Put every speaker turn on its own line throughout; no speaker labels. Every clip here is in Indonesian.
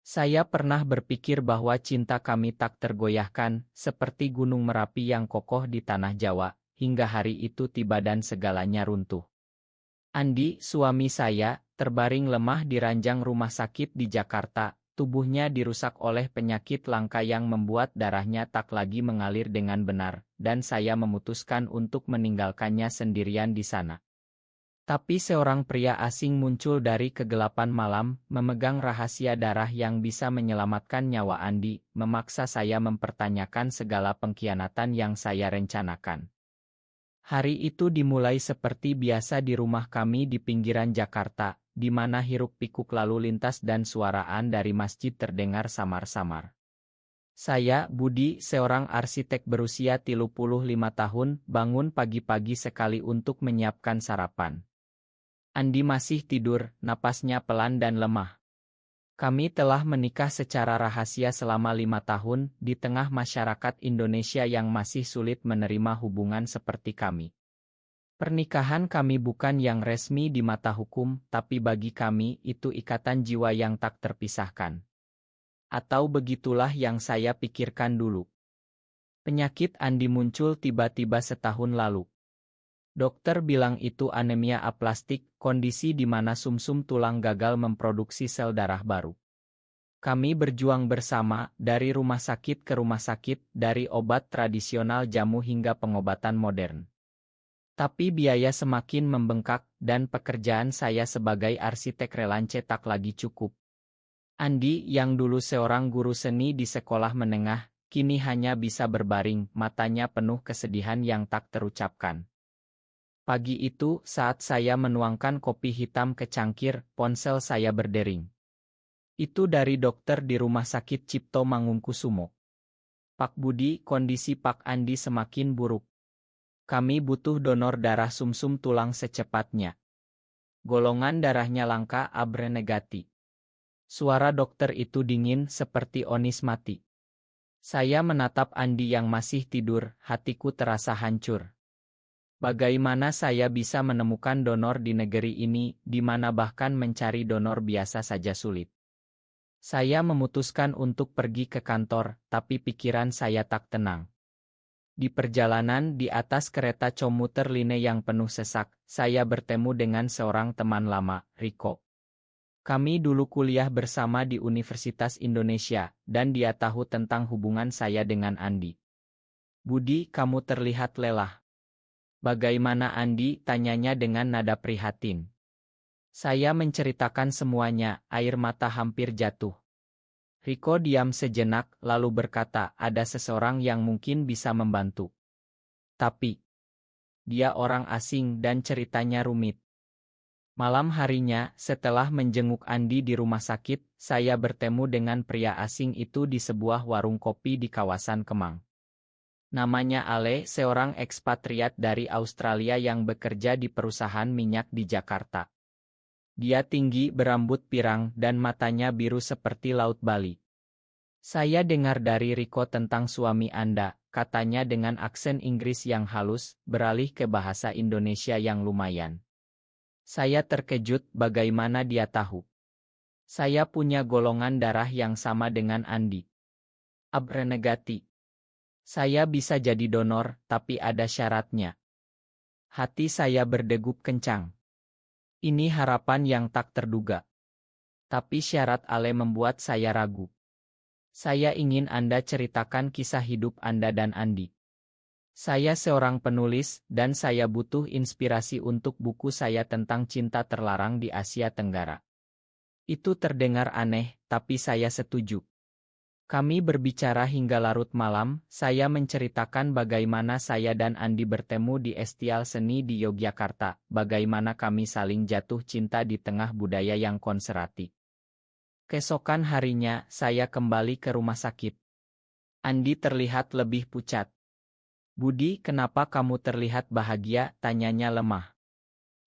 Saya pernah berpikir bahwa cinta kami tak tergoyahkan, seperti gunung Merapi yang kokoh di tanah Jawa, hingga hari itu tiba dan segalanya runtuh. Andi, suami saya, terbaring lemah di ranjang rumah sakit di Jakarta. Tubuhnya dirusak oleh penyakit langka yang membuat darahnya tak lagi mengalir dengan benar, dan saya memutuskan untuk meninggalkannya sendirian di sana. Tapi seorang pria asing muncul dari kegelapan malam, memegang rahasia darah yang bisa menyelamatkan nyawa Andi, memaksa saya mempertanyakan segala pengkhianatan yang saya rencanakan. Hari itu dimulai seperti biasa di rumah kami di pinggiran Jakarta, di mana hiruk-pikuk lalu lintas dan suaraan dari masjid terdengar samar-samar. Saya, Budi, seorang arsitek berusia 35 tahun, bangun pagi-pagi sekali untuk menyiapkan sarapan. Andi masih tidur, napasnya pelan dan lemah. Kami telah menikah secara rahasia selama 5 tahun, di tengah masyarakat Indonesia yang masih sulit menerima hubungan seperti kami. Pernikahan kami bukan yang resmi di mata hukum, tapi bagi kami itu ikatan jiwa yang tak terpisahkan. Atau begitulah yang saya pikirkan dulu. Penyakit Andi muncul tiba-tiba setahun lalu. Dokter bilang itu anemia aplastik, kondisi di mana sumsum tulang gagal memproduksi sel darah baru. Kami berjuang bersama, dari rumah sakit ke rumah sakit, dari obat tradisional jamu hingga pengobatan modern. Tapi biaya semakin membengkak, dan pekerjaan saya sebagai arsitek relance tak lagi cukup. Andi, yang dulu seorang guru seni di sekolah menengah, kini hanya bisa berbaring, matanya penuh kesedihan yang tak terucapkan. Pagi itu, saat saya menuangkan kopi hitam ke cangkir, ponsel saya berdering. Itu dari dokter di Rumah Sakit Cipto Mangunkusumo. Pak Budi, kondisi Pak Andi semakin buruk. Kami butuh donor darah sumsum tulang secepatnya. Golongan darahnya langka AB negatif. Suara dokter itu dingin seperti onis mati. Saya menatap Andi yang masih tidur, hatiku terasa hancur. Bagaimana saya bisa menemukan donor di negeri ini, di mana bahkan mencari donor biasa saja sulit? Saya memutuskan untuk pergi ke kantor, tapi pikiran saya tak tenang. Di perjalanan di atas kereta komuter line yang penuh sesak, saya bertemu dengan seorang teman lama, Riko. Kami dulu kuliah bersama di Universitas Indonesia, dan dia tahu tentang hubungan saya dengan Andi. Budi, kamu terlihat lelah. Bagaimana Andi? Tanyanya dengan nada prihatin. Saya menceritakan semuanya, air mata hampir jatuh. Riko diam sejenak, lalu berkata, ada seseorang yang mungkin bisa membantu. Tapi, dia orang asing dan ceritanya rumit. Malam harinya, setelah menjenguk Andi di rumah sakit, saya bertemu dengan pria asing itu di sebuah warung kopi di kawasan Kemang. Namanya Ale, seorang ekspatriat dari Australia yang bekerja di perusahaan minyak di Jakarta. Dia tinggi, berambut pirang, dan matanya biru seperti laut Bali. Saya dengar dari Riko tentang suami Anda, katanya dengan aksen Inggris yang halus, beralih ke bahasa Indonesia yang lumayan. Saya terkejut bagaimana dia tahu. Saya punya golongan darah yang sama dengan Andi. AB negatif. Saya bisa jadi donor, tapi ada syaratnya. Hati saya berdegup kencang. Ini harapan yang tak terduga. Tapi syarat Ale membuat saya ragu. Saya ingin Anda ceritakan kisah hidup Anda dan Andi. Saya seorang penulis, dan saya butuh inspirasi untuk buku saya tentang cinta terlarang di Asia Tenggara. Itu terdengar aneh, tapi saya setuju. Kami berbicara hingga larut malam, saya menceritakan bagaimana saya dan Andi bertemu di Estial Seni di Yogyakarta, bagaimana kami saling jatuh cinta di tengah budaya yang konservatif. Keesokan harinya, saya kembali ke rumah sakit. Andi terlihat lebih pucat. Budi, kenapa kamu terlihat bahagia? Tanyanya lemah.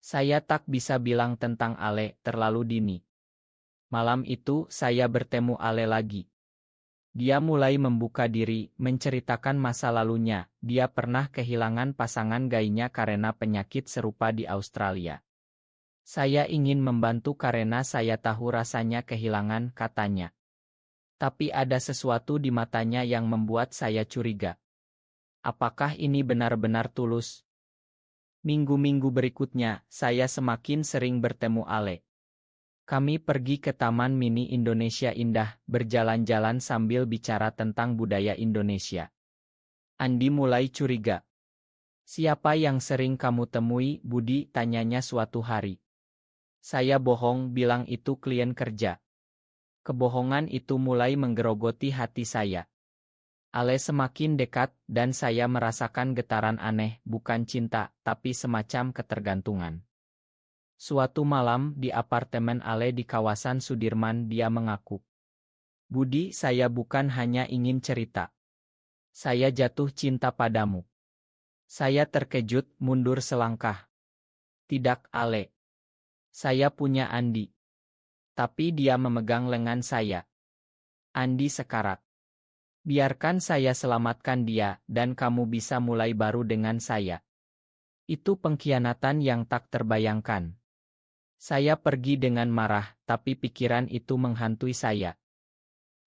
Saya tak bisa bilang tentang Ale, terlalu dini. Malam itu, saya bertemu Ale lagi. Dia mulai membuka diri, menceritakan masa lalunya. Dia pernah kehilangan pasangan gayanya karena penyakit serupa di Australia. Saya ingin membantu karena saya tahu rasanya kehilangan, katanya. Tapi ada sesuatu di matanya yang membuat saya curiga. Apakah ini benar-benar tulus? Minggu-minggu berikutnya, saya semakin sering bertemu Ale. Kami pergi ke Taman Mini Indonesia Indah, berjalan-jalan sambil bicara tentang budaya Indonesia. Andi mulai curiga. "Siapa yang sering kamu temui, Budi?" tanyanya suatu hari. Saya bohong, bilang itu klien kerja. Kebohongan itu mulai menggerogoti hati saya. Ale semakin dekat, dan saya merasakan getaran aneh, bukan cinta, tapi semacam ketergantungan. Suatu malam, di apartemen Ale di kawasan Sudirman, dia mengaku, "Budi, saya bukan hanya ingin cerita. Saya jatuh cinta padamu." Saya terkejut, mundur selangkah. "Tidak, Ale. Saya punya Andi." Tapi dia memegang lengan saya. "Andi sekarat. Biarkan saya selamatkan dia, dan kamu bisa mulai baru dengan saya." Itu pengkhianatan yang tak terbayangkan. Saya pergi dengan marah, tapi pikiran itu menghantui saya.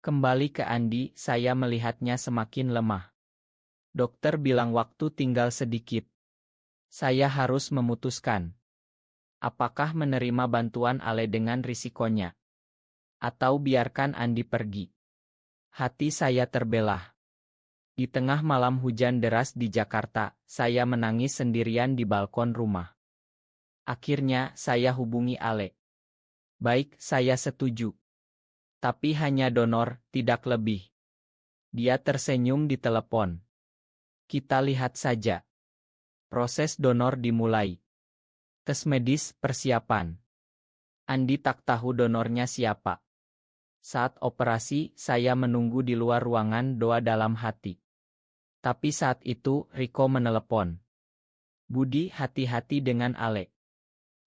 Kembali ke Andi, saya melihatnya semakin lemah. Dokter bilang waktu tinggal sedikit. Saya harus memutuskan. Apakah menerima bantuan Ale dengan risikonya? Atau biarkan Andi pergi? Hati saya terbelah. Di tengah malam hujan deras di Jakarta, saya menangis sendirian di balkon rumah. Akhirnya, saya hubungi Ale. "Baik, saya setuju. Tapi hanya donor, tidak lebih." Dia tersenyum di telepon. "Kita lihat saja." Proses donor dimulai. Tes medis, persiapan. Andi tak tahu donornya siapa. Saat operasi, saya menunggu di luar ruangan doa dalam hati. Tapi saat itu, Riko menelepon. "Budi, hati-hati dengan Ale.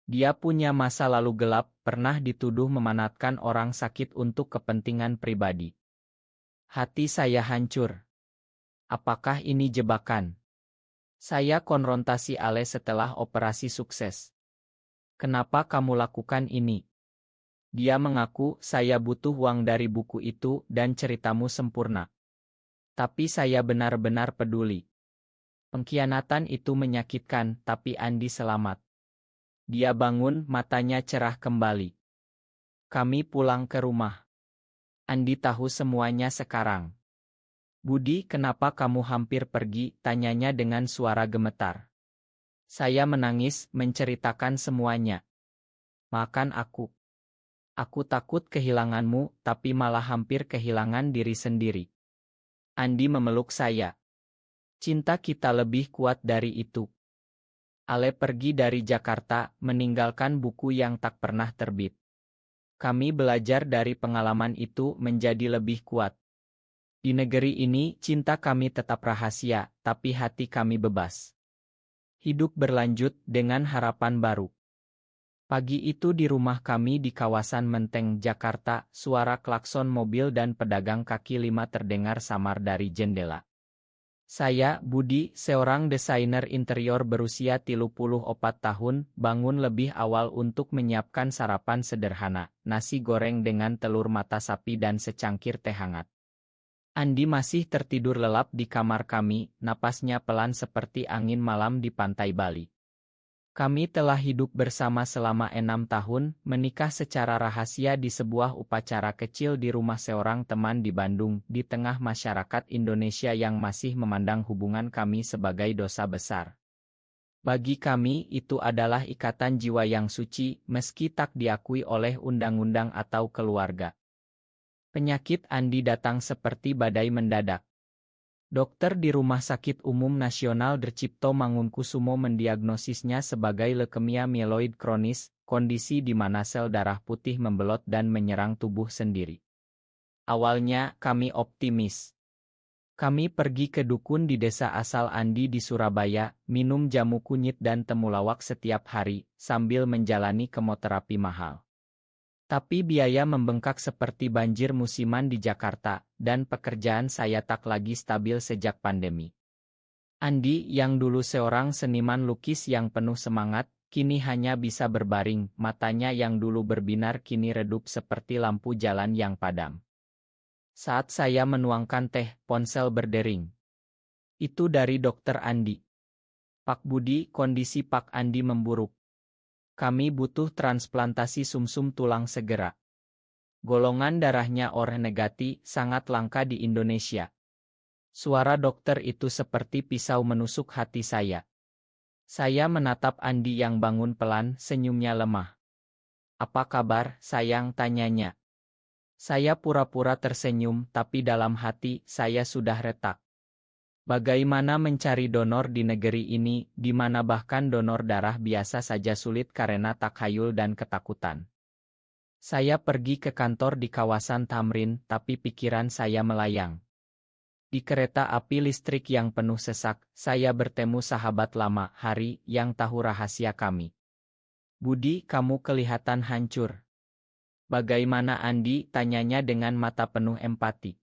Dia punya masa lalu gelap, pernah dituduh memanfaatkan orang sakit untuk kepentingan pribadi." Hati saya hancur. Apakah ini jebakan? Saya konfrontasi Ale setelah operasi sukses. "Kenapa kamu lakukan ini?" Dia mengaku, "Saya butuh uang dari buku itu dan ceritamu sempurna." Tapi saya benar-benar peduli. Pengkhianatan itu menyakitkan, tapi Andi selamat. Dia bangun, matanya cerah kembali. Kami pulang ke rumah. Andi tahu semuanya sekarang. "Budi, kenapa kamu hampir pergi?" tanyanya dengan suara gemetar. Saya menangis, menceritakan semuanya. "Makan aku. Aku takut kehilanganmu, tapi malah hampir kehilangan diri sendiri." Andi memeluk saya. "Cinta kita lebih kuat dari itu." Ale pergi dari Jakarta, meninggalkan buku yang tak pernah terbit. Kami belajar dari pengalaman itu menjadi lebih kuat. Di negeri ini, cinta kami tetap rahasia, tapi hati kami bebas. Hidup berlanjut dengan harapan baru. Pagi itu di rumah kami di kawasan Menteng, Jakarta, suara klakson mobil dan pedagang kaki lima terdengar samar dari jendela. Saya, Budi, seorang desainer interior berusia 34 tahun, bangun lebih awal untuk menyiapkan sarapan sederhana, nasi goreng dengan telur mata sapi dan secangkir teh hangat. Andi masih tertidur lelap di kamar kami, napasnya pelan seperti angin malam di pantai Bali. Kami telah hidup bersama selama 6 tahun, menikah secara rahasia di sebuah upacara kecil di rumah seorang teman di Bandung, di tengah masyarakat Indonesia yang masih memandang hubungan kami sebagai dosa besar. Bagi kami, itu adalah ikatan jiwa yang suci, meski tak diakui oleh undang-undang atau keluarga. Penyakit Andi datang seperti badai mendadak. Dokter di Rumah Sakit Umum Nasional Dr. Mangunkusumo mendiagnosisnya sebagai leukemia mieloid kronis, kondisi di mana sel darah putih membelot dan menyerang tubuh sendiri. Awalnya, kami optimis. Kami pergi ke dukun di desa asal Andi di Surabaya, minum jamu kunyit dan temulawak setiap hari, sambil menjalani kemoterapi mahal. Tapi biaya membengkak seperti banjir musiman di Jakarta, dan pekerjaan saya tak lagi stabil sejak pandemi. Andi, yang dulu seorang seniman lukis yang penuh semangat, kini hanya bisa berbaring, matanya yang dulu berbinar kini redup seperti lampu jalan yang padam. Saat saya menuangkan teh, ponsel berdering. Itu dari Dokter Andi. Pak Budi, kondisi Pak Andi memburuk. Kami butuh transplantasi sumsum tulang segera. Golongan darahnya O negatif, sangat langka di Indonesia. Suara dokter itu seperti pisau menusuk hati saya. Saya menatap Andi yang bangun pelan, senyumnya lemah. Apa kabar, sayang, tanyanya. Saya pura-pura tersenyum, tapi dalam hati, saya sudah retak. Bagaimana mencari donor di negeri ini, di mana bahkan donor darah biasa saja sulit karena takhayul dan ketakutan? Saya pergi ke kantor di kawasan Tamrin, tapi pikiran saya melayang. Di kereta api listrik yang penuh sesak, saya bertemu sahabat lama, Hari, yang tahu rahasia kami. Budi, kamu kelihatan hancur. Bagaimana Andi? Tanyanya dengan mata penuh empati.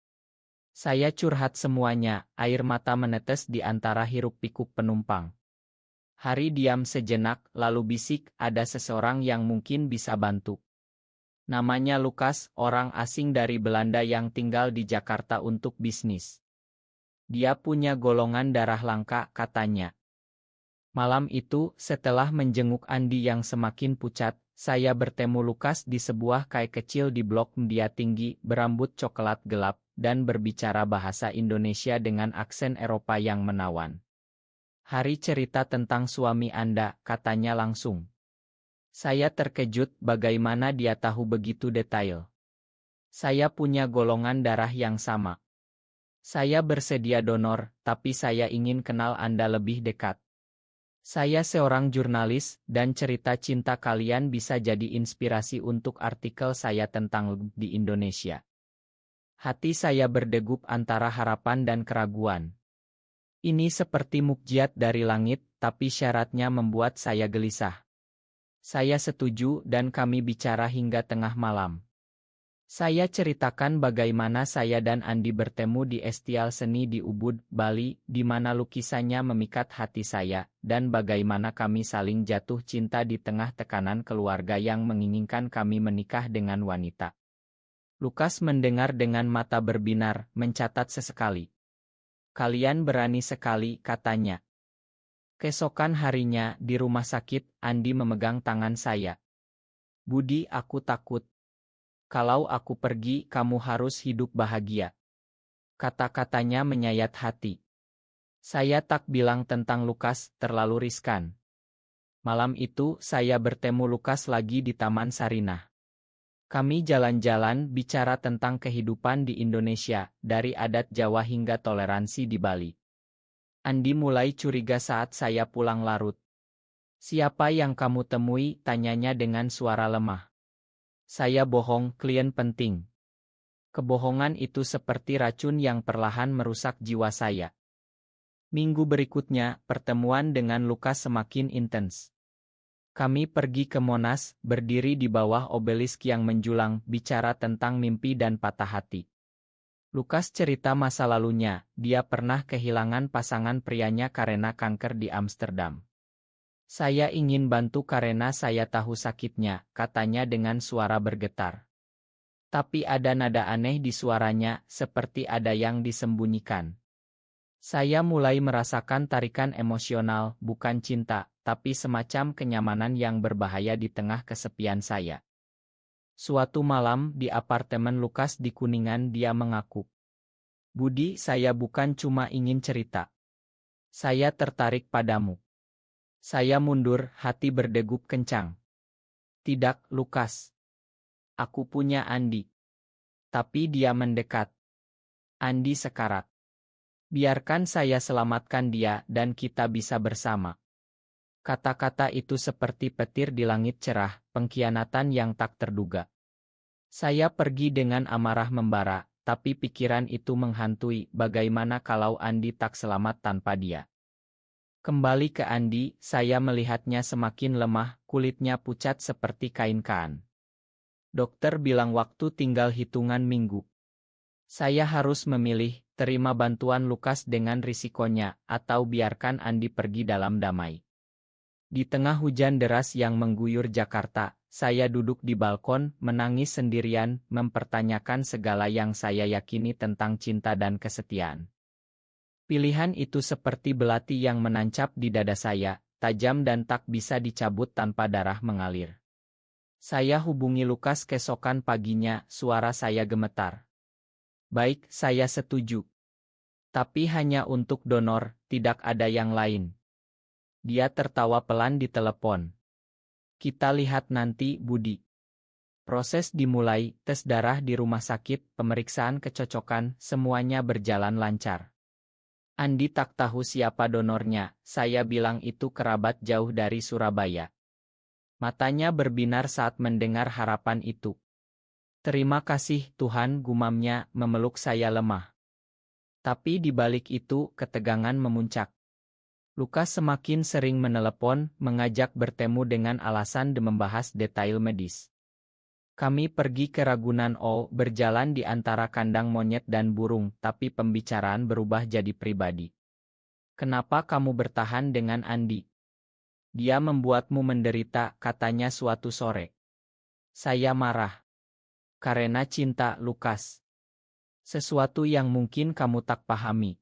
Saya curhat semuanya, air mata menetes di antara hiruk-pikuk penumpang. Hari diam sejenak, lalu bisik, ada seseorang yang mungkin bisa bantu. Namanya Lukas, orang asing dari Belanda yang tinggal di Jakarta untuk bisnis. Dia punya golongan darah langka, katanya. Malam itu, setelah menjenguk Andi yang semakin pucat, saya bertemu Lukas di sebuah kai kecil di blok. Dia tinggi, berambut coklat gelap, dan berbicara bahasa Indonesia dengan aksen Eropa yang menawan. Hari cerita tentang suami Anda, katanya langsung. Saya terkejut bagaimana dia tahu begitu detail. Saya punya golongan darah yang sama. Saya bersedia donor, tapi saya ingin kenal Anda lebih dekat. Saya seorang jurnalis, dan cerita cinta kalian bisa jadi inspirasi untuk artikel saya tentang di Indonesia. Hati saya berdegup antara harapan dan keraguan. Ini seperti mukjizat dari langit, tapi syaratnya membuat saya gelisah. Saya setuju dan kami bicara hingga tengah malam. Saya ceritakan bagaimana saya dan Andi bertemu di Estial Seni di Ubud, Bali, di mana lukisannya memikat hati saya, dan bagaimana kami saling jatuh cinta di tengah tekanan keluarga yang menginginkan kami menikah dengan wanita. Lukas mendengar dengan mata berbinar, mencatat sesekali. Kalian berani sekali, katanya. Keesokan harinya, di rumah sakit, Andi memegang tangan saya. Budi, aku takut. Kalau aku pergi, kamu harus hidup bahagia. Kata-katanya menyayat hati. Saya tak bilang tentang Lukas, terlalu riskan. Malam itu, saya bertemu Lukas lagi di Taman Sarinah. Kami jalan-jalan bicara tentang kehidupan di Indonesia, dari adat Jawa hingga toleransi di Bali. Andi mulai curiga saat saya pulang larut. Siapa yang kamu temui? Tanyanya dengan suara lemah. Saya bohong, klien penting. Kebohongan itu seperti racun yang perlahan merusak jiwa saya. Minggu berikutnya, pertemuan dengan Lukas semakin intens. Kami pergi ke Monas, berdiri di bawah obelisk yang menjulang, bicara tentang mimpi dan patah hati. Lukas cerita masa lalunya, dia pernah kehilangan pasangan prianya karena kanker di Amsterdam. Saya ingin bantu karena saya tahu sakitnya, katanya dengan suara bergetar. Tapi ada nada aneh di suaranya, seperti ada yang disembunyikan. Saya mulai merasakan tarikan emosional, bukan cinta, tapi semacam kenyamanan yang berbahaya di tengah kesepian saya. Suatu malam di apartemen Lukas di Kuningan dia mengaku. Budi, saya bukan cuma ingin cerita. Saya tertarik padamu. Saya mundur, hati berdegup kencang. Tidak, Lukas. Aku punya Andi. Tapi dia mendekat. Andi sekarat. Biarkan saya selamatkan dia dan kita bisa bersama. Kata-kata itu seperti petir di langit cerah, pengkhianatan yang tak terduga. Saya pergi dengan amarah membara, tapi pikiran itu menghantui, bagaimana kalau Andi tak selamat tanpa dia. Kembali ke Andi, saya melihatnya semakin lemah, kulitnya pucat seperti kain kaan. Dokter bilang waktu tinggal hitungan minggu. Saya harus memilih, terima bantuan Lukas dengan risikonya, atau biarkan Andi pergi dalam damai. Di tengah hujan deras yang mengguyur Jakarta, saya duduk di balkon, menangis sendirian, mempertanyakan segala yang saya yakini tentang cinta dan kesetiaan. Pilihan itu seperti belati yang menancap di dada saya, tajam dan tak bisa dicabut tanpa darah mengalir. Saya hubungi Lukas keesokan paginya, suara saya gemetar. Baik, saya setuju. Tapi hanya untuk donor, tidak ada yang lain. Dia tertawa pelan di telepon. Kita lihat nanti, Budi. Proses dimulai, tes darah di rumah sakit, pemeriksaan kecocokan, semuanya berjalan lancar. Andi tak tahu siapa donornya, saya bilang itu kerabat jauh dari Surabaya. Matanya berbinar saat mendengar harapan itu. Terima kasih Tuhan, gumamnya, memeluk saya lemah. Tapi di balik itu, ketegangan memuncak. Lukas semakin sering menelepon, mengajak bertemu dengan alasan membahas detail medis. Kami pergi ke Ragunan berjalan di antara kandang monyet dan burung, tapi pembicaraan berubah jadi pribadi. Kenapa kamu bertahan dengan Andi? Dia membuatmu menderita, katanya suatu sore. Saya marah. Karena cinta, Lukas. Sesuatu yang mungkin kamu tak pahami.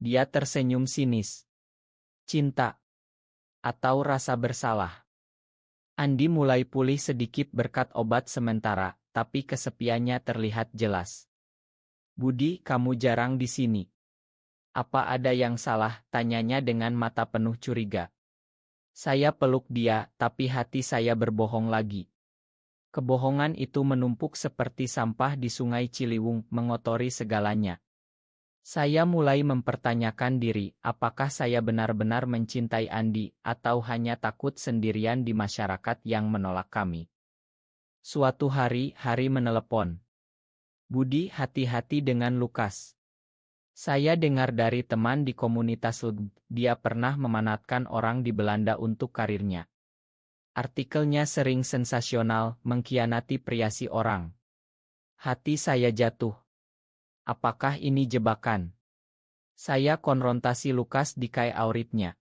Dia tersenyum sinis. Cinta. Atau rasa bersalah. Andi mulai pulih sedikit berkat obat sementara, tapi kesepiannya terlihat jelas. Budi, kamu jarang di sini. Apa ada yang salah? Tanyanya dengan mata penuh curiga. Saya peluk dia, tapi hati saya berbohong lagi. Kebohongan itu menumpuk seperti sampah di sungai Ciliwung, mengotori segalanya. Saya mulai mempertanyakan diri, apakah saya benar-benar mencintai Andi, atau hanya takut sendirian di masyarakat yang menolak kami. Suatu hari, Hari menelepon. Budi, hati-hati dengan Lukas. Saya dengar dari teman di komunitas dia pernah memanfaatkan orang di Belanda untuk karirnya. Artikelnya sering sensasional, mengkhianati privasi orang. Hati saya jatuh. Apakah ini jebakan? Saya konfrontasi Lukas di kai auritnya.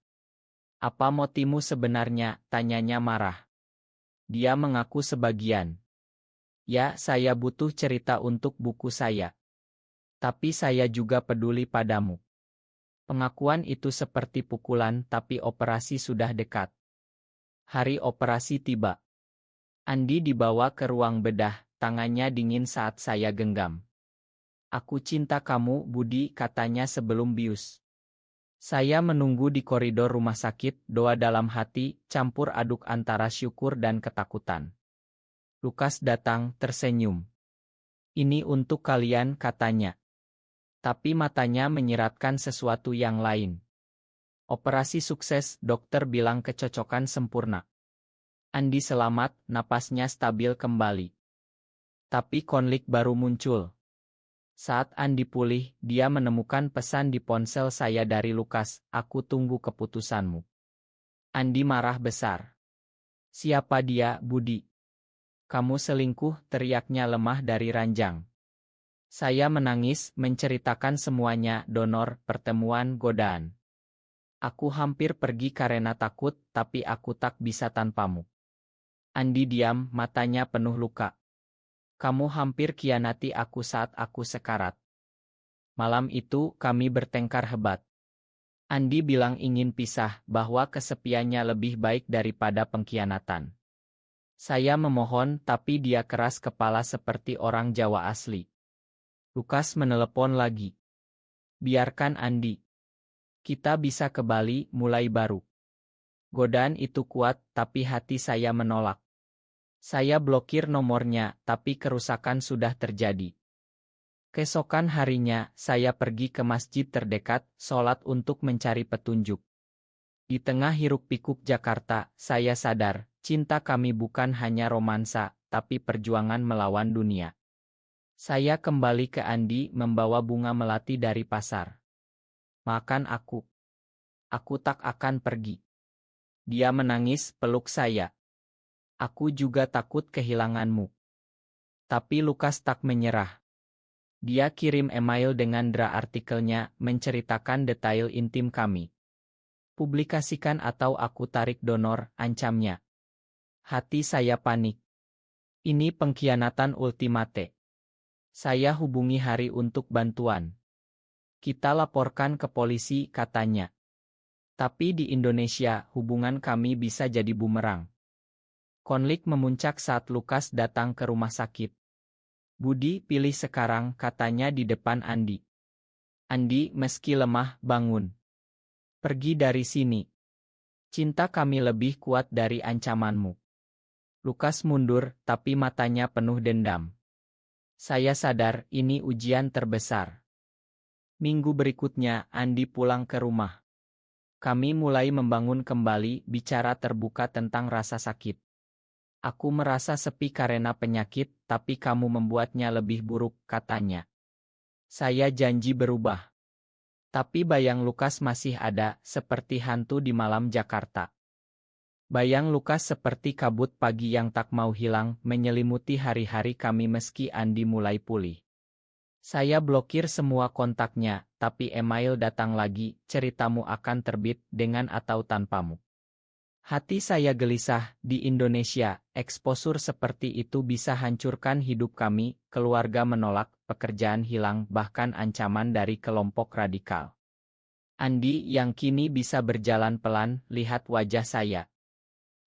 Apa motifmu sebenarnya? Tanyanya marah. Dia mengaku sebagian. Ya, saya butuh cerita untuk buku saya. Tapi saya juga peduli padamu. Pengakuan itu seperti pukulan, tapi operasi sudah dekat. Hari operasi tiba. Andi dibawa ke ruang bedah, tangannya dingin saat saya genggam. Aku cinta kamu, Budi, katanya sebelum bius. Saya menunggu di koridor rumah sakit, doa dalam hati, campur aduk antara syukur dan ketakutan. Lukas datang, tersenyum. Ini untuk kalian, katanya. Tapi matanya menyiratkan sesuatu yang lain. Operasi sukses, dokter bilang kecocokan sempurna. Andi selamat, napasnya stabil kembali. Tapi konflik baru muncul. Saat Andi pulih, dia menemukan pesan di ponsel saya dari Lukas, aku tunggu keputusanmu. Andi marah besar. Siapa dia, Budi? Kamu selingkuh, teriaknya lemah dari ranjang. Saya menangis, menceritakan semuanya, donor, pertemuan, godaan. Aku hampir pergi karena takut, tapi aku tak bisa tanpamu. Andi diam, matanya penuh luka. Kamu hampir khianati aku saat aku sekarat. Malam itu, kami bertengkar hebat. Andi bilang ingin pisah, bahwa kesepiannya lebih baik daripada pengkhianatan. Saya memohon, tapi dia keras kepala seperti orang Jawa asli. Lukas menelepon lagi. Biarkan Andi. Kita bisa ke Bali, mulai baru. Godaan itu kuat, tapi hati saya menolak. Saya blokir nomornya, tapi kerusakan sudah terjadi. Keesokan harinya, saya pergi ke masjid terdekat, sholat untuk mencari petunjuk. Di tengah hiruk-pikuk Jakarta, saya sadar, cinta kami bukan hanya romansa, tapi perjuangan melawan dunia. Saya kembali ke Andi membawa bunga melati dari pasar. Makan aku. Aku tak akan pergi. Dia menangis, peluk saya. Aku juga takut kehilanganmu. Tapi Lukas tak menyerah. Dia kirim email dengan artikelnya, menceritakan detail intim kami. Publikasikan atau aku tarik donor, ancamnya. Hati saya panik. Ini pengkhianatan ultimate. Saya hubungi Hari untuk bantuan. Kita laporkan ke polisi, katanya. Tapi di Indonesia, hubungan kami bisa jadi bumerang. Konflik memuncak saat Lukas datang ke rumah sakit. Budi, pilih sekarang, katanya di depan Andi. Andi, meski lemah, bangun. Pergi dari sini. Cinta kami lebih kuat dari ancamanmu. Lukas mundur, tapi matanya penuh dendam. Saya sadar, ini ujian terbesar. Minggu berikutnya, Andi pulang ke rumah. Kami mulai membangun kembali, bicara terbuka tentang rasa sakit. Aku merasa sepi karena penyakit, tapi kamu membuatnya lebih buruk, katanya. Saya janji berubah. Tapi bayang Lukas masih ada, seperti hantu di malam Jakarta. Bayang Lukas seperti kabut pagi yang tak mau hilang, menyelimuti hari-hari kami meski Andi mulai pulih. Saya blokir semua kontaknya, tapi email datang lagi, ceritamu akan terbit, dengan atau tanpamu. Hati saya gelisah, di Indonesia, eksposur seperti itu bisa hancurkan hidup kami, keluarga menolak, pekerjaan hilang, bahkan ancaman dari kelompok radikal. Andi yang kini bisa berjalan pelan, lihat wajah saya.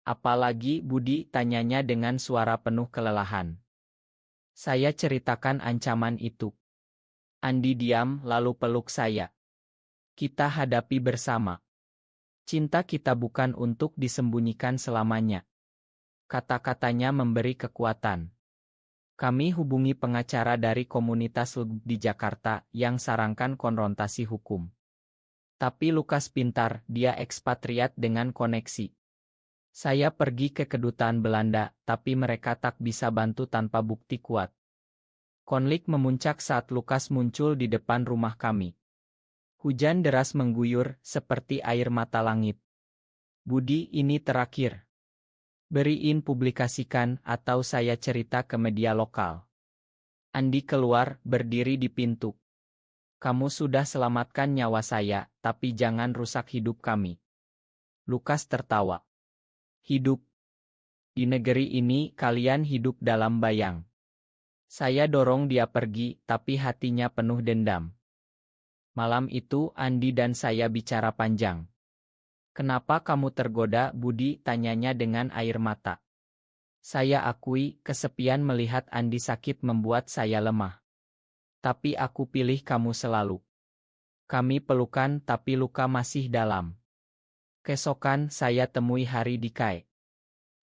Apalagi Budi, tanyanya dengan suara penuh kelelahan. Saya ceritakan ancaman itu. Andi diam lalu peluk saya. Kita hadapi bersama. Cinta kita bukan untuk disembunyikan selamanya. Kata-katanya memberi kekuatan. Kami hubungi pengacara dari komunitas LGB di Jakarta yang sarankan konfrontasi hukum. Tapi Lukas pintar, dia ekspatriat dengan koneksi. Saya pergi ke kedutaan Belanda, tapi mereka tak bisa bantu tanpa bukti kuat. Konflik memuncak saat Lukas muncul di depan rumah kami. Hujan deras mengguyur, seperti air mata langit. Budi, ini terakhir. Beriin publikasikan, atau saya cerita ke media lokal. Andi keluar, berdiri di pintu. Kamu sudah selamatkan nyawa saya, tapi jangan rusak hidup kami. Lukas tertawa. Hidup. Di negeri ini, kalian hidup dalam bayang. Saya dorong dia pergi, tapi hatinya penuh dendam. Malam itu, Andi dan saya bicara panjang. Kenapa kamu tergoda, Budi? Tanyanya dengan air mata. Saya akui, kesepian melihat Andi sakit membuat saya lemah. Tapi aku pilih kamu selalu. Kami pelukan, tapi luka masih dalam. Keesokan, saya temui Hari di KAI.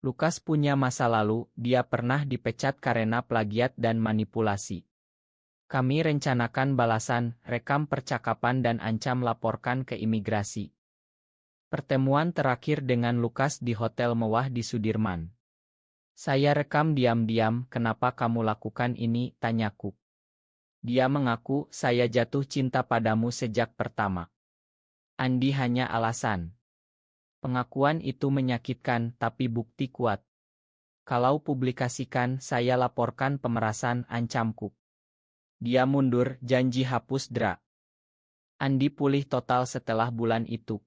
Lukas punya masa lalu, dia pernah dipecat karena plagiat dan manipulasi. Kami rencanakan balasan, rekam percakapan dan ancam laporkan ke imigrasi. Pertemuan terakhir dengan Lukas di hotel mewah di Sudirman. Saya rekam diam-diam, kenapa kamu lakukan ini, tanyaku. Dia mengaku, saya jatuh cinta padamu sejak pertama. Andi hanya alasan. Pengakuan itu menyakitkan, tapi bukti kuat. Kalau publikasikan, saya laporkan pemerasan, ancamku. Dia mundur, janji hapus dra. Andi pulih total setelah bulan itu.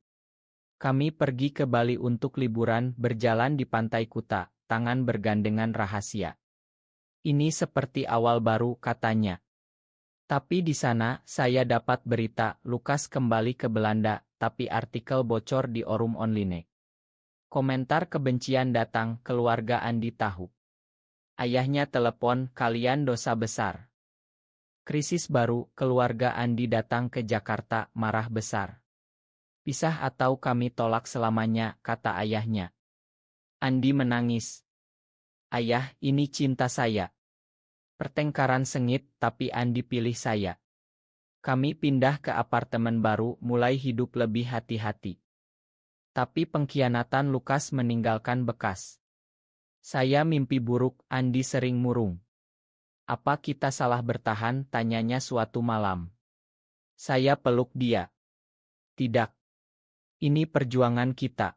Kami pergi ke Bali untuk liburan, berjalan di pantai Kuta, tangan bergandengan rahasia. Ini seperti awal baru, katanya. Tapi di sana, saya dapat berita, Lukas kembali ke Belanda, tapi artikel bocor di Orum Online. Komentar kebencian datang, keluarga Andi tahu. Ayahnya telepon, kalian dosa besar. Krisis baru, keluarga Andi datang ke Jakarta, marah besar. Pisah atau kami tolak selamanya, kata ayahnya. Andi menangis. Ayah, ini cinta saya. Pertengkaran sengit, tapi Andi pilih saya. Kami pindah ke apartemen baru, mulai hidup lebih hati-hati. Tapi pengkhianatan Lukas meninggalkan bekas. Saya mimpi buruk, Andi sering murung. Apa kita salah bertahan, tanyanya suatu malam. Saya peluk dia. Tidak. Ini perjuangan kita.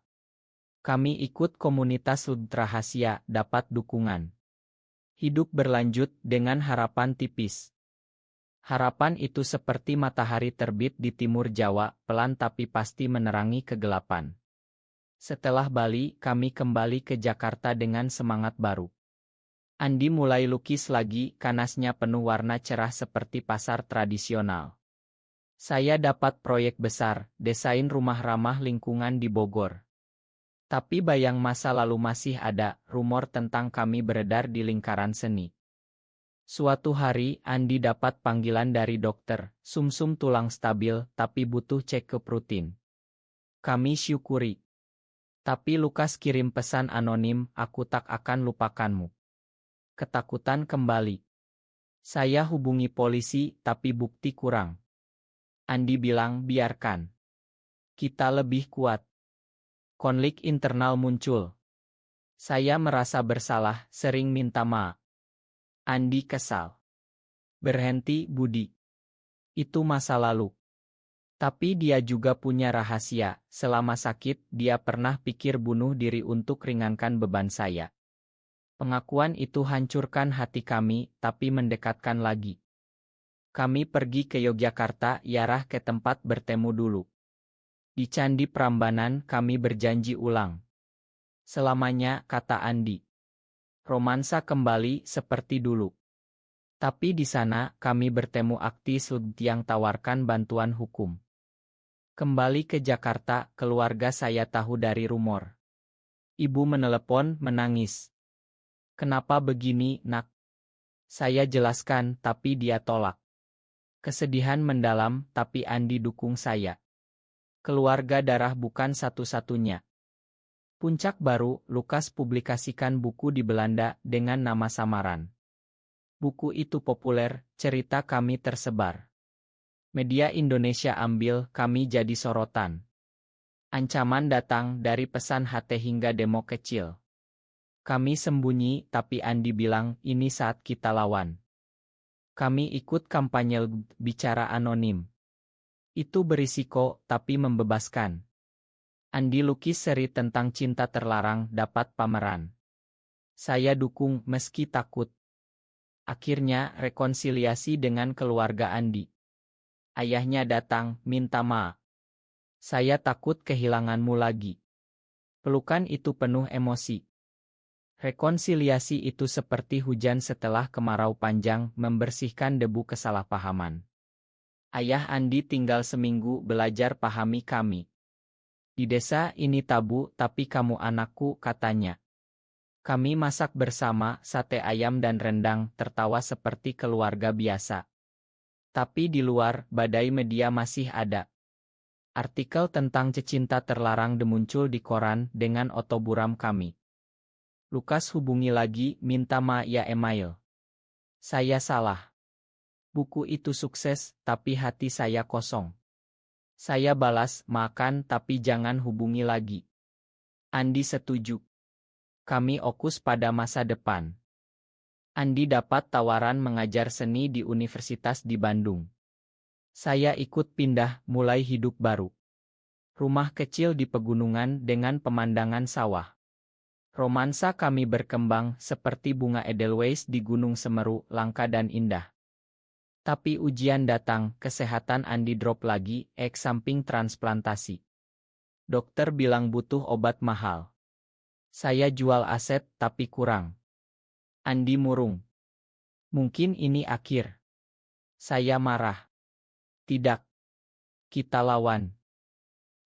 Kami ikut komunitas rahasia, dapat dukungan. Hidup berlanjut dengan harapan tipis. Harapan itu seperti matahari terbit di timur Jawa, pelan tapi pasti menerangi kegelapan. Setelah Bali, kami kembali ke Jakarta dengan semangat baru. Andi mulai lukis lagi, kanasnya penuh warna cerah seperti pasar tradisional. Saya dapat proyek besar, desain rumah ramah lingkungan di Bogor. Tapi bayang masa lalu masih ada, rumor tentang kami beredar di lingkaran seni. Suatu hari, Andi dapat panggilan dari dokter, sumsum tulang stabil, tapi butuh cek-up rutin. Kami syukuri. Tapi Lukas kirim pesan anonim, aku tak akan lupakanmu. Ketakutan kembali. Saya hubungi polisi, tapi bukti kurang. Andi bilang, biarkan. Kita lebih kuat. Konflik internal muncul. Saya merasa bersalah, sering minta maaf. Andi kesal. Berhenti, Budi. Itu masa lalu. Tapi dia juga punya rahasia, selama sakit dia pernah pikir bunuh diri untuk ringankan beban saya. Pengakuan itu hancurkan hati kami, tapi mendekatkan lagi. Kami pergi ke Yogyakarta, Yarah ke tempat bertemu dulu. Di Candi Prambanan kami berjanji ulang. Selamanya, kata Andi. Romansa kembali seperti dulu. Tapi di sana kami bertemu aktis yang tawarkan bantuan hukum. Kembali ke Jakarta, keluarga saya tahu dari rumor. Ibu menelepon, menangis. Kenapa begini, nak? Saya jelaskan, tapi dia tolak. Kesedihan mendalam, tapi Andi dukung saya. Keluarga darah bukan satu-satunya. Puncak baru, Lukas publikasikan buku di Belanda dengan nama samaran. Buku itu populer, cerita kami tersebar. Media Indonesia ambil, kami jadi sorotan. Ancaman datang dari pesan HT hingga demo kecil. Kami sembunyi, tapi Andi bilang, ini saat kita lawan. Kami ikut kampanye bicara anonim. Itu berisiko, tapi membebaskan. Andi lukis seri tentang cinta terlarang dapat pameran. Saya dukung meski takut. Akhirnya rekonsiliasi dengan keluarga Andi. Ayahnya datang, minta maaf. Saya takut kehilanganmu lagi. Pelukan itu penuh emosi. Rekonsiliasi itu seperti hujan setelah kemarau panjang membersihkan debu kesalahpahaman. Ayah Andi tinggal seminggu belajar pahami kami. Di desa ini tabu, tapi kamu anakku, katanya. Kami masak bersama, sate ayam dan rendang, tertawa seperti keluarga biasa. Tapi di luar, badai media masih ada. Artikel tentang cecinta terlarang muncul di koran dengan otoburam kami. Lukas hubungi lagi, minta maaf ya email. Saya salah. Buku itu sukses, tapi hati saya kosong. Saya balas, makan tapi jangan hubungi lagi. Andi setuju. Kami fokus pada masa depan. Andi dapat tawaran mengajar seni di universitas di Bandung. Saya ikut pindah, mulai hidup baru. Rumah kecil di pegunungan dengan pemandangan sawah. Romansa kami berkembang seperti bunga edelweiss di Gunung Semeru, langka dan indah. Tapi ujian datang, kesehatan Andi drop lagi, samping transplantasi. Dokter bilang butuh obat mahal. Saya jual aset, tapi kurang. Andi murung. Mungkin ini akhir. Saya marah. Tidak. Kita lawan.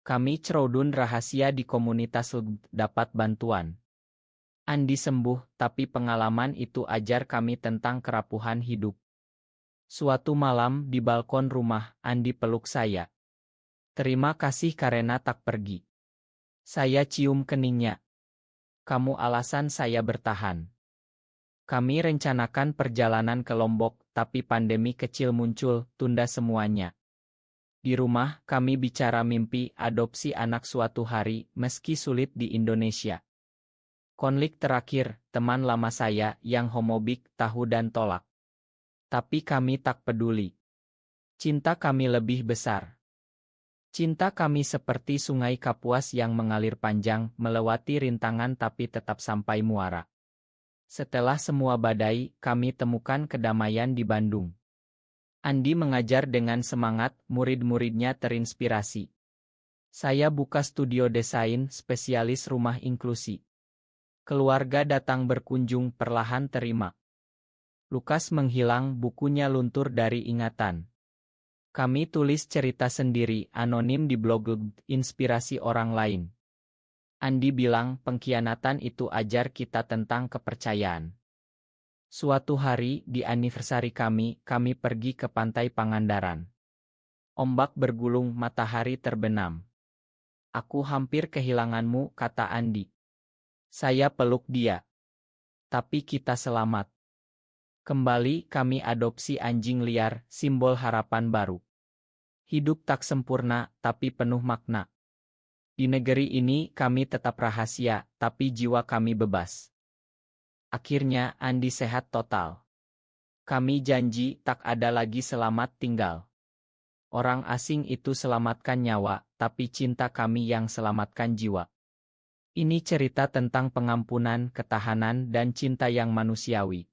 Kami cerodun rahasia di komunitas dapat bantuan. Andi sembuh, tapi pengalaman itu ajar kami tentang kerapuhan hidup. Suatu malam di balkon rumah, Andi peluk saya. Terima kasih karena tak pergi. Saya cium keningnya. Kamu alasan saya bertahan. Kami rencanakan perjalanan ke Lombok, tapi pandemi kecil muncul, tunda semuanya. Di rumah, kami bicara mimpi adopsi anak suatu hari, meski sulit di Indonesia. Konflik terakhir, teman lama saya yang homofobik tahu dan tolak. Tapi kami tak peduli. Cinta kami lebih besar. Cinta kami seperti sungai Kapuas yang mengalir panjang, melewati rintangan tapi tetap sampai muara. Setelah semua badai, kami temukan kedamaian di Bandung. Andi mengajar dengan semangat, murid-muridnya terinspirasi. Saya buka studio desain spesialis rumah inklusi. Keluarga datang berkunjung perlahan terima. Lukas menghilang, bukunya luntur dari ingatan. Kami tulis cerita sendiri, anonim di blog inspirasi orang lain. Andi bilang pengkhianatan itu ajar kita tentang kepercayaan. Suatu hari, di anniversary kami pergi ke pantai Pangandaran. Ombak bergulung, matahari terbenam. Aku hampir kehilanganmu, kata Andi. Saya peluk dia. Tapi kita selamat. Kembali kami adopsi anjing liar, simbol harapan baru. Hidup tak sempurna, tapi penuh makna. Di negeri ini kami tetap rahasia, tapi jiwa kami bebas. Akhirnya Andi sehat total. Kami janji tak ada lagi selamat tinggal. Orang asing itu selamatkan nyawa, tapi cinta kami yang selamatkan jiwa. Ini cerita tentang pengampunan, ketahanan, dan cinta yang manusiawi.